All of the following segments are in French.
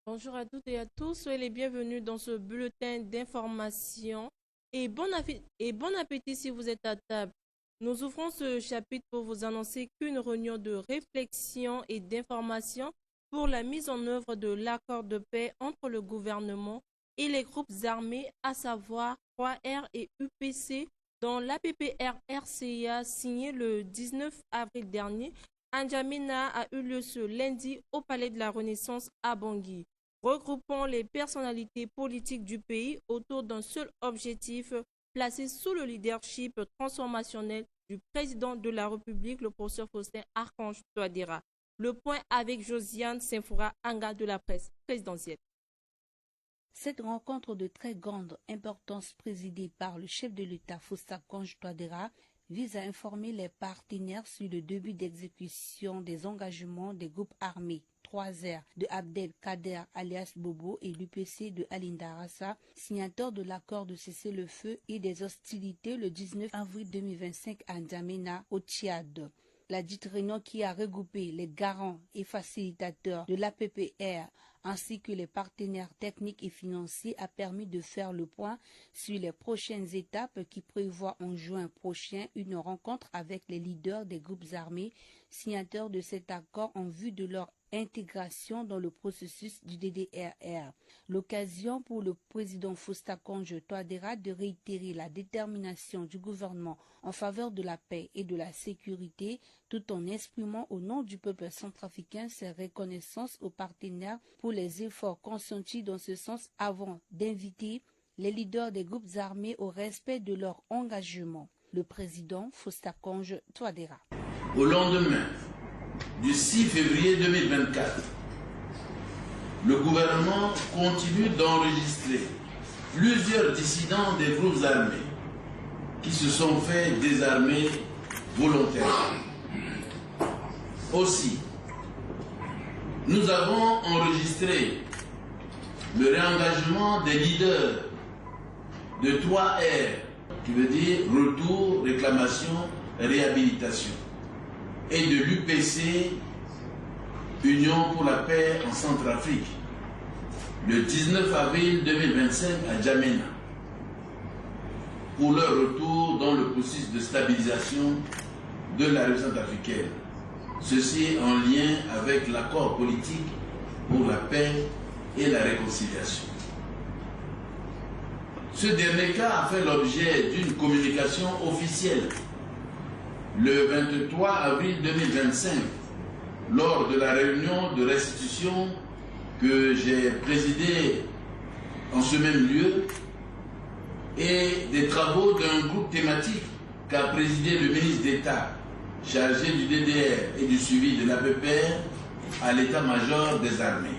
Bonjour à toutes et à tous, soyez les bienvenus dans ce bulletin d'information et bon appétit si vous êtes à table. Nous ouvrons ce chapitre pour vous annoncer qu'une réunion de réflexion et d'information pour la mise en œuvre de l'accord de paix entre le gouvernement et les groupes armés, à savoir 3R et UPC, dont l'APPR-RCA signé le 19 avril dernier, à N'Djamena, a eu lieu ce lundi au Palais de la Renaissance à Bangui, regroupant les personnalités politiques du pays autour d'un seul objectif, placé sous le leadership transformationnel du président de la République, le professeur Faustin Archange Touadéra. Le point avec Josiane Saint-Foura, Anga de la presse présidentielle. Cette rencontre de très grande importance présidée par le chef de l'État Faustin Archange Touadéra vise à informer les partenaires sur le début d'exécution des engagements des groupes armés 3R de Abdel Kader alias Bobo et l'UPC de Alinda Rassa, signataires de l'accord de cessez-le-feu et des hostilités le 19 avril 2025 à N'Djamena au Tchad. La dite réunion qui a regroupé les garants et facilitateurs de l'APPR ainsi que les partenaires techniques et financiers a permis de faire le point sur les prochaines étapes qui prévoient en juin prochain une rencontre avec les leaders des groupes armés signataires de cet accord en vue de leur intégration dans le processus du DDRR. L'occasion pour le président Faustin Archange Touadéra de réitérer la détermination du gouvernement en faveur de la paix et de la sécurité, tout en exprimant au nom du peuple centrafricain ses reconnaissances aux partenaires pour les efforts consentis dans ce sens avant d'inviter les leaders des groupes armés au respect de leur engagement. Le président Faustin Archange Touadéra. Au lendemain du 6 février 2024, le gouvernement continue d'enregistrer plusieurs dissidents des groupes armés qui se sont fait désarmer volontairement. Aussi, nous avons enregistré le réengagement des leaders de 3R, qui veut dire retour, réclamation, réhabilitation, et de l'UPC, Union pour la paix en Centrafrique, le 19 avril 2025 à N'Djamena, pour leur retour dans le processus de stabilisation de la République centrafricaine. Ceci en lien avec l'accord politique pour la paix et la réconciliation. Ce dernier cas a fait l'objet d'une communication officielle le 23 avril 2025, lors de la réunion de restitution que j'ai présidée en ce même lieu, et des travaux d'un groupe thématique qu'a présidé le ministre d'État chargé du DDR et du suivi de l'APPR à l'état-major des armées.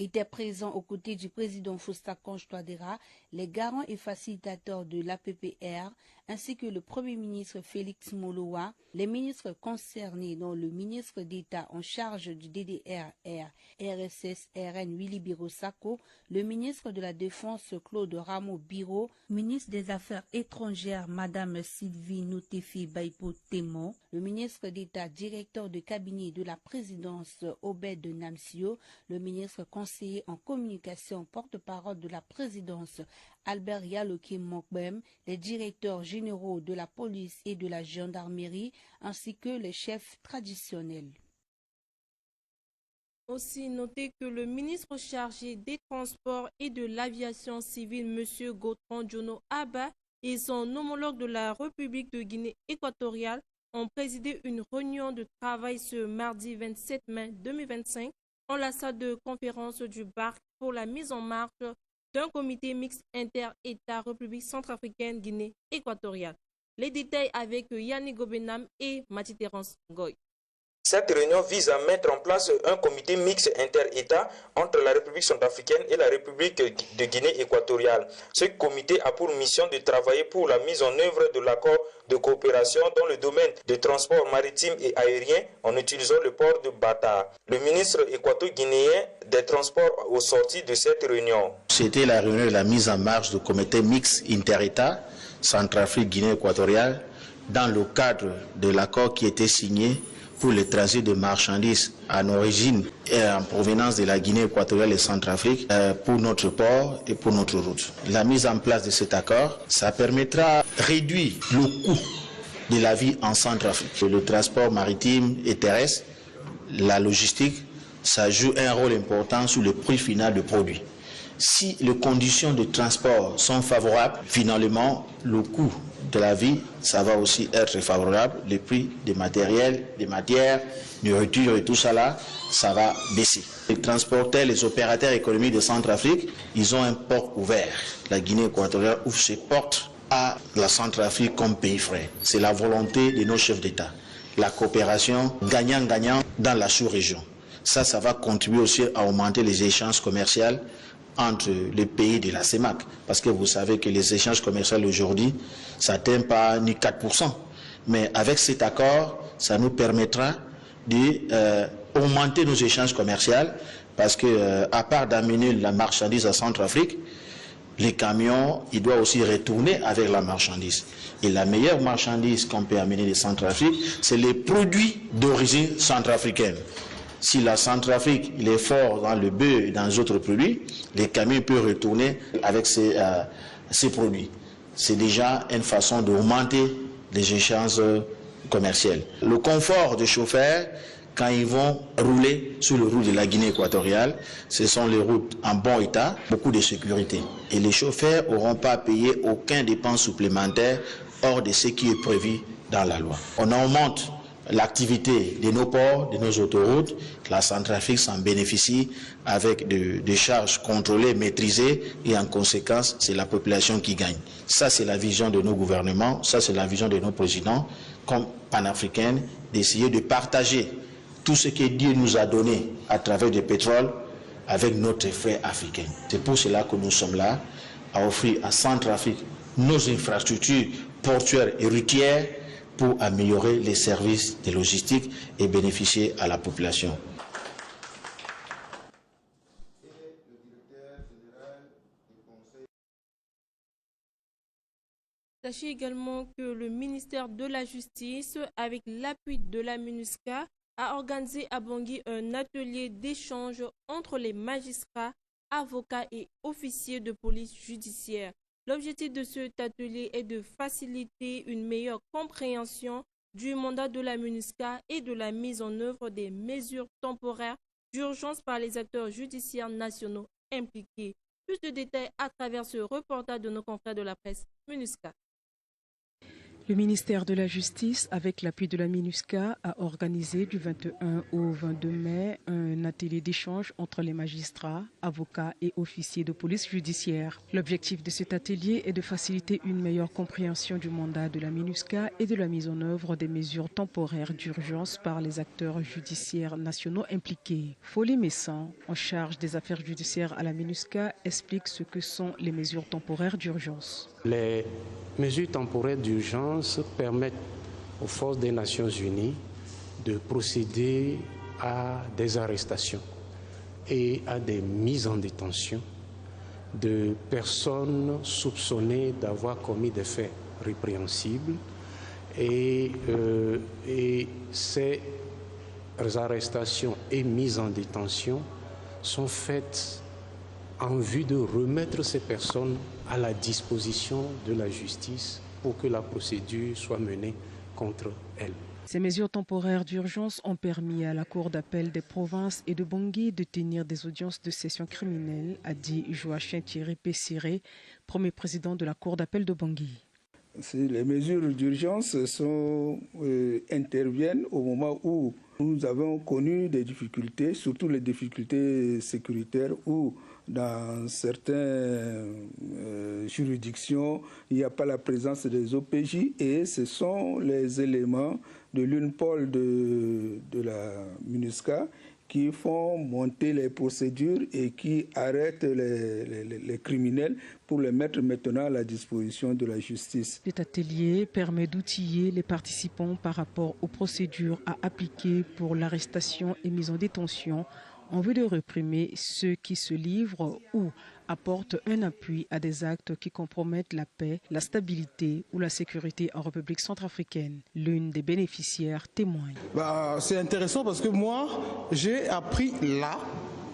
Étaient présents aux côtés du président Faustin Archange Touadéra, les garants et facilitateurs de l'APPR, ainsi que le Premier ministre Félix Molowa, les ministres concernés dont le ministre d'État en charge du DDRR, RSS, RN Willy Birosako, le ministre de la Défense Claude Rameau-Biro, ministre des Affaires étrangères Madame Sylvie Notefi Baipo-Témon, le ministre d'État directeur de cabinet de la présidence Obed Namsio, le ministre conseiller en communication porte-parole de la présidence Albert Yaloké Mokbem, les directeurs généraux de la police et de la gendarmerie, ainsi que les chefs traditionnels. Aussi notez que le ministre chargé des Transports et de l'Aviation civile, M. Gautran Jono Abba, et son homologue de la République de Guinée équatoriale ont présidé une réunion de travail ce mardi 27 mai 2025 en la salle de conférence du BARC pour la mise en marche d'un comité mixte inter-État République centrafricaine Guinée équatoriale. Les détails avec Yannick Gobenam et Mathieu Terence Goy. Cette réunion vise à mettre en place un comité mixte inter-État entre la République centrafricaine et la République de Guinée équatoriale. Ce comité a pour mission de travailler pour la mise en œuvre de l'accord de coopération dans le domaine des transports maritimes et aériens en utilisant le port de Bata. Le ministre équato-guinéen des Transports au sorti de cette réunion. C'était la réunion de la mise en marche du comité mixte inter-État Centrafrique-Guinée équatoriale dans le cadre de l'accord qui était signé pour le transit de marchandises en origine et en provenance de la Guinée équatoriale et Centrafrique pour notre port et pour notre route. La mise en place de cet accord, ça permettra de réduire le coût de la vie en Centrafrique. Le transport maritime et terrestre, la logistique, ça joue un rôle important sur le prix final du produit. Si les conditions de transport sont favorables, finalement, le coût de la vie, ça va aussi être favorable. Les prix des matériels, des matières, nourriture et tout ça là, ça va baisser. Les transporteurs, les opérateurs économiques de Centrafrique, ils ont un port ouvert. La Guinée équatoriale ouvre ses portes à la Centrafrique comme pays frère. C'est la volonté de nos chefs d'État. La coopération gagnant-gagnant dans la sous-région. Ça va contribuer aussi à augmenter les échanges commerciaux entre les pays de la CEMAC. Parce que vous savez que les échanges commerciaux aujourd'hui, ça n'atteint pas ni 4%. Mais avec cet accord, ça nous permettra d'augmenter nos échanges commerciaux parce que à part d'amener la marchandise à Centrafrique, les camions, ils doivent aussi retourner avec la marchandise. Et la meilleure marchandise qu'on peut amener de Centrafrique, c'est les produits d'origine centrafricaine. Si la Centrafrique il est fort dans le bœuf et dans les autres produits, les camions peuvent retourner avec ces produits. C'est déjà une façon d'augmenter les échanges commerciaux. Le confort des chauffeurs, quand ils vont rouler sur les routes de la Guinée équatoriale, ce sont les routes en bon état, beaucoup de sécurité. Et les chauffeurs n'auront pas à payer aucun dépense supplémentaire hors de ce qui est prévu dans la loi. On augmente l'activité de nos ports, de nos autoroutes, la Centrafrique s'en bénéficie avec des charges contrôlées, maîtrisées et en conséquence, c'est la population qui gagne. Ça, c'est la vision de nos gouvernements, ça, c'est la vision de nos présidents comme panafricaines, d'essayer de partager tout ce que Dieu nous a donné à travers du pétrole avec notre frère africain. C'est pour cela que nous sommes là, à offrir à Centrafrique nos infrastructures portuaires et routières pour améliorer les services de logistique et bénéficier à la population. Sachez également que le ministère de la Justice, avec l'appui de la MINUSCA, a organisé à Bangui un atelier d'échange entre les magistrats, avocats et officiers de police judiciaire. L'objectif de cet atelier est de faciliter une meilleure compréhension du mandat de la MINUSCA et de la mise en œuvre des mesures temporaires d'urgence par les acteurs judiciaires nationaux impliqués. Plus de détails à travers ce reportage de nos confrères de la presse MINUSCA. Le ministère de la Justice, avec l'appui de la MINUSCA, a organisé du 21 au 22 mai un atelier d'échange entre les magistrats, avocats et officiers de police judiciaire. L'objectif de cet atelier est de faciliter une meilleure compréhension du mandat de la MINUSCA et de la mise en œuvre des mesures temporaires d'urgence par les acteurs judiciaires nationaux impliqués. Folie Messan, en charge des affaires judiciaires à la MINUSCA, explique ce que sont les mesures temporaires d'urgence. Les mesures temporaires d'urgence permettent aux forces des Nations Unies de procéder à des arrestations et à des mises en détention de personnes soupçonnées d'avoir commis des faits répréhensibles et ces arrestations et mises en détention sont faites en vue de remettre ces personnes à la disposition de la justice pour que la procédure soit menée contre elles. Ces mesures temporaires d'urgence ont permis à la Cour d'appel des provinces et de Bangui de tenir des audiences de session criminelle, a dit Joachim Thierry Pessiré, premier président de la Cour d'appel de Bangui. Les mesures d'urgence interviennent au moment où nous avons connu des difficultés, surtout les difficultés sécuritaires où dans certaines juridictions, il n'y a pas la présence des OPJ et ce sont les éléments de l'UNPOL de la MINUSCA qui font monter les procédures et qui arrêtent les criminels pour les mettre maintenant à la disposition de la justice. Cet atelier permet d'outiller les participants par rapport aux procédures à appliquer pour l'arrestation et mise en détention en vue de réprimer ceux qui se livrent ou apportent un appui à des actes qui compromettent la paix, la stabilité ou la sécurité en République centrafricaine. L'une des bénéficiaires témoigne. C'est intéressant parce que moi, j'ai appris là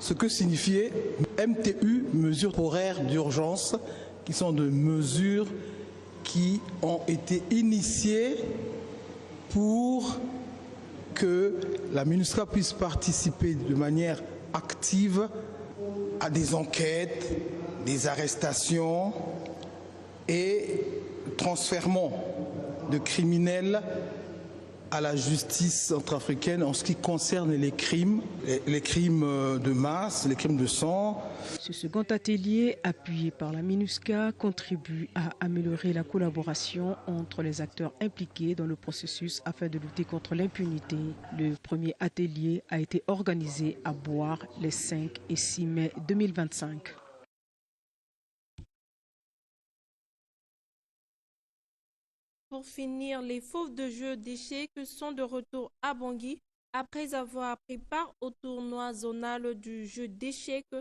ce que signifiait MTU, mesures horaires d'urgence, qui sont de mesures qui ont été initiées pour que la MINUSCA puisse participer de manière active à des enquêtes, des arrestations et transfèrement de criminels à la justice centrafricaine en ce qui concerne les crimes de masse, les crimes de sang. Ce second atelier, appuyé par la MINUSCA, contribue à améliorer la collaboration entre les acteurs impliqués dans le processus afin de lutter contre l'impunité. Le premier atelier a été organisé à Boire les 5 et 6 mai 2025. Pour finir, les fauves de jeu d'échecs sont de retour à Bangui après avoir pris part au tournoi zonal du jeu d'échecs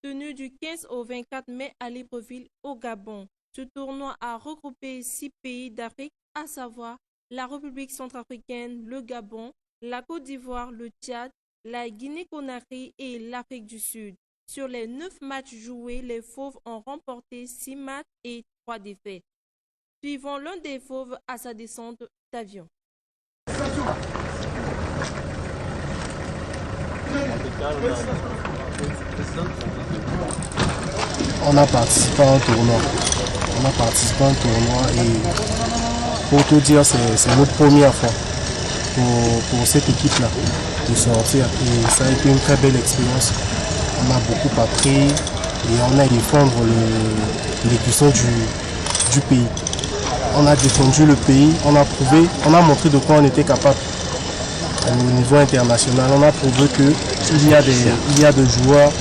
tenu du 15 au 24 mai à Libreville au Gabon. Ce tournoi a regroupé 6 pays d'Afrique, à savoir la République centrafricaine, le Gabon, la Côte d'Ivoire, le Tchad, la Guinée-Conakry et l'Afrique du Sud. Sur les 9 matchs joués, les fauves ont remporté 6 matchs et 3 défaites. Suivons l'un des fauves à sa descente d'avion. On a participé à un tournoi. Et pour tout dire, c'est notre première fois pour cette équipe-là de sortir. Et ça a été une très belle expérience. On a beaucoup appris et on a défendu les puissants du pays. On a défendu le pays, on a montré de quoi on était capable au niveau international. On a prouvé qu'il y a des joueurs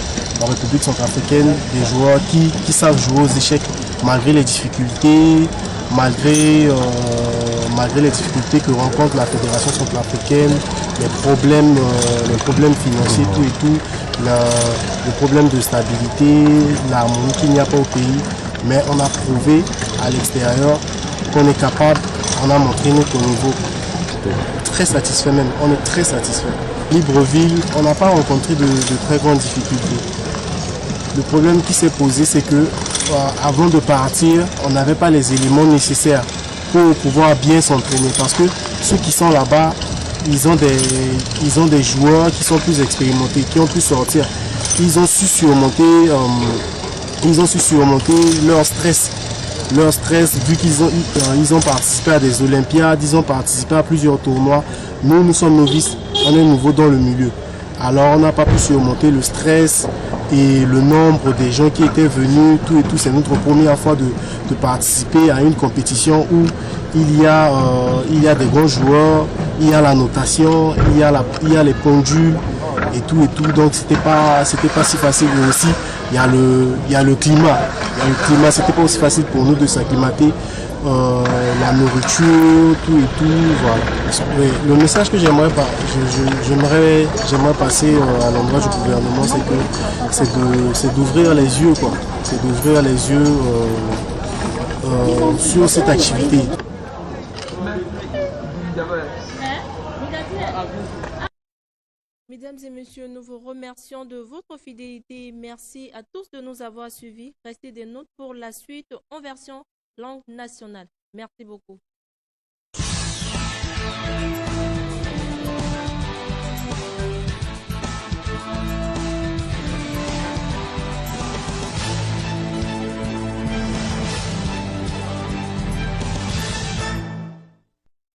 en République centrafricaine, des joueurs qui savent jouer aux échecs malgré les difficultés, malgré les difficultés que rencontre la Fédération centrafricaine, les problèmes financiers, les problèmes de stabilité, l'harmonie qu'il n'y a pas au pays. Mais on a prouvé à l'extérieur qu'on est capable, on a montré notre niveau. Très satisfait même, on est très satisfait. Libreville, on n'a pas rencontré de très grandes difficultés. Le problème qui s'est posé, c'est que avant de partir, on n'avait pas les éléments nécessaires pour pouvoir bien s'entraîner. Parce que ceux qui sont là-bas, ils ont des joueurs qui sont plus expérimentés, qui ont pu sortir. Ils ont su surmonter leur stress. Vu qu'ils ont participé à des Olympiades, ils ont participé à plusieurs tournois. Nous sommes novices, on est nouveaux dans le milieu. Alors on n'a pas pu surmonter le stress et le nombre des gens qui étaient venus, tout et tout. C'est notre première fois de participer à une compétition où il y a des grands joueurs, il y a la notation, il y a les pendules et tout. Donc c'était pas si facile. Mais aussi il y a le climat. C'était pas aussi facile pour nous de s'acclimater. La nourriture, tout et tout, voilà. Le message que j'aimerais passer à l'endroit du gouvernement, c'est d'ouvrir les yeux, quoi. C'est d'ouvrir les yeux sur cette activité. Mesdames et messieurs, nous vous remercions de votre fidélité. Merci à tous de nous avoir suivis. Restez des notes pour la suite en version langue nationale. Merci beaucoup.